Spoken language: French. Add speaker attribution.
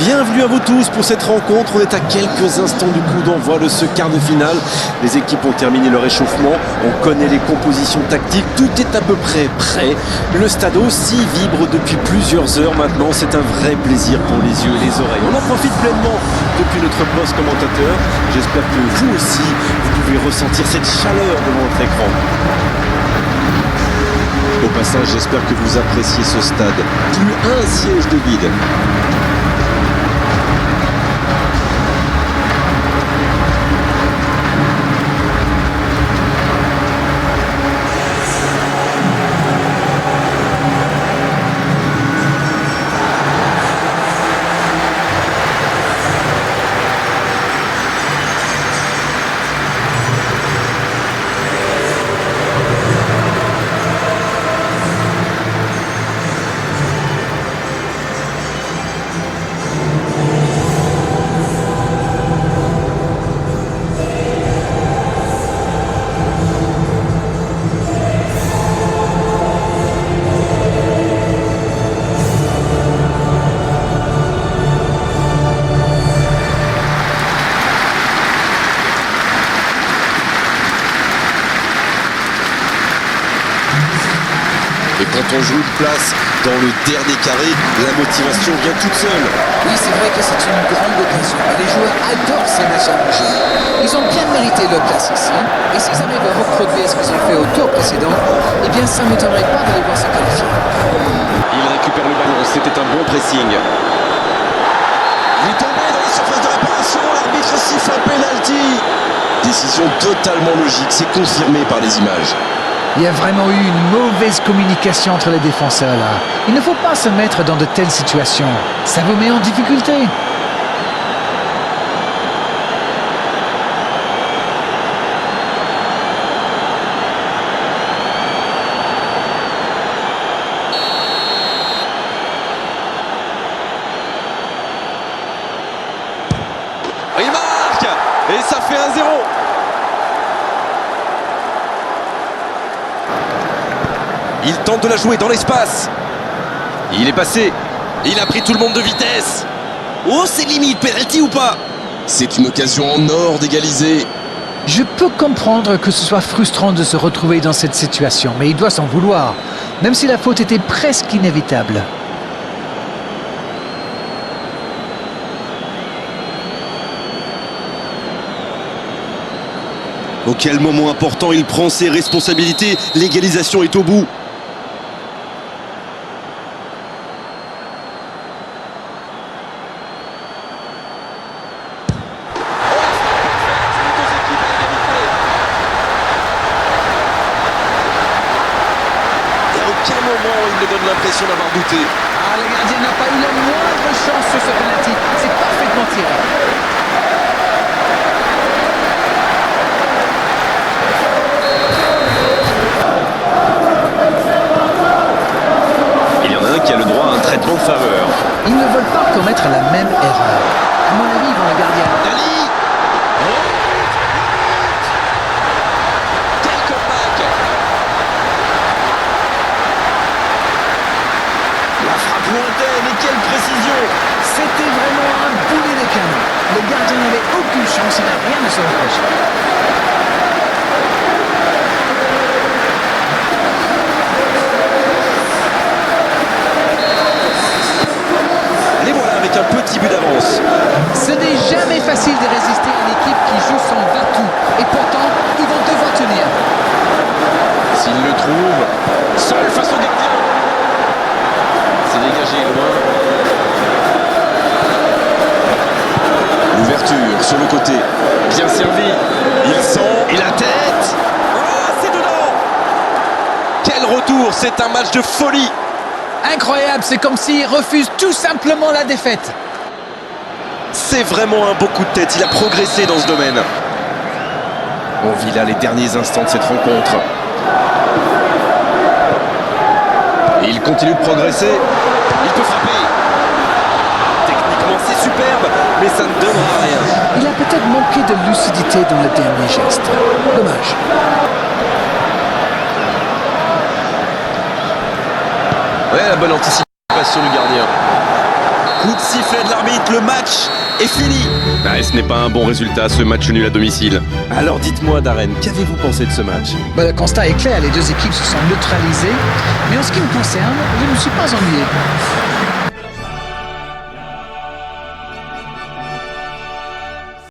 Speaker 1: Bienvenue à vous tous pour cette rencontre. On est à quelques instants du coup d'envoi de ce quart de finale. Les équipes ont terminé leur échauffement. On connaît les compositions tactiques. Tout est à peu près prêt. Le stade aussi vibre depuis plusieurs heures maintenant. C'est un vrai plaisir pour les yeux et les oreilles. On en profite pleinement depuis notre poste commentateur. J'espère que vous aussi, vous pouvez ressentir cette chaleur devant votre écran. Au passage, j'espère que vous appréciez ce stade. Plus un siège de vide. Et quand on joue une place dans le dernier carré, la motivation vient toute seule.
Speaker 2: Oui, c'est vrai que c'est une grande occasion. Les joueurs adorent ces matchs à jeu. Ils ont bien mérité leur place ici. Et s'ils arrivent à reproduire ce qu'ils ont fait au tour précédent, eh bien, ça ne m'étonnerait pas de les voir se qualifier.
Speaker 1: Il récupère le ballon, c'était un bon pressing. Il est tombé dans la surface de réparation, l'arbitre siffle un penalty. Décision totalement logique, c'est confirmé par les images.
Speaker 3: Il y a vraiment eu une mauvaise communication entre les défenseurs là. Il ne faut pas se mettre dans de telles situations. Ça vous met en difficulté.
Speaker 1: Il marque et ça fait 1-0. Il tente de la jouer dans l'espace. Il est passé. Il a pris tout le monde de vitesse. Oh, c'est limite, penalty ou pas? C'est une occasion en or d'égaliser.
Speaker 3: Je peux comprendre que ce soit frustrant de se retrouver dans cette situation, mais il doit s'en vouloir, même si la faute était presque inévitable.
Speaker 1: Au quel moment important il prend ses responsabilités. L'égalisation est au bout. Aucun moment il ne donne l'impression d'avoir douté.
Speaker 3: Ah, le gardien n'a pas eu la moindre chance sur ce penalty. C'est parfaitement tiré.
Speaker 1: Il y en a un qui a le droit à un traitement de faveur.
Speaker 3: Ils ne veulent pas commettre la même erreur. À mon avis, ils vont le garder à...
Speaker 1: Dali. Oh. Quel comeback. La frappe lointaine et quelle précision.
Speaker 3: C'était vraiment un boulet de canon. Le gardien n'avait aucune chance, il n'a rien à se reprocher.
Speaker 1: Les voilà avec un petit but d'avance.
Speaker 3: Ce n'est jamais facile de résister à une équipe qui joue son va-tout. Et pourtant, ils vont devoir tenir.
Speaker 1: S'il le trouve, seul face au gardien. C'est dégagé loin. L'ouverture sur le côté. Bien servi. Il sent. Et la tête. Oh, c'est dedans. Quel retour. C'est un match de folie.
Speaker 3: Incroyable, c'est comme s'il refuse tout simplement la défaite.
Speaker 1: C'est vraiment un beau coup de tête. Il a progressé dans ce domaine. On vit là les derniers instants de cette rencontre. Et il continue de progresser. Il peut frapper. Techniquement, c'est superbe, mais ça ne donnera rien.
Speaker 3: Il a peut-être manqué de lucidité dans le dernier geste. Dommage.
Speaker 1: Ouais, la bonne anticipation du gardien. Coup de sifflet de l'arbitre, le match est fini.
Speaker 4: Ah, ce n'est pas un bon résultat, ce match nul à domicile.
Speaker 1: Alors dites-moi Darren, qu'avez-vous pensé de ce match?
Speaker 3: Le constat est clair, les deux équipes se sont neutralisées. Mais en ce qui me concerne, je ne me suis pas ennuyé.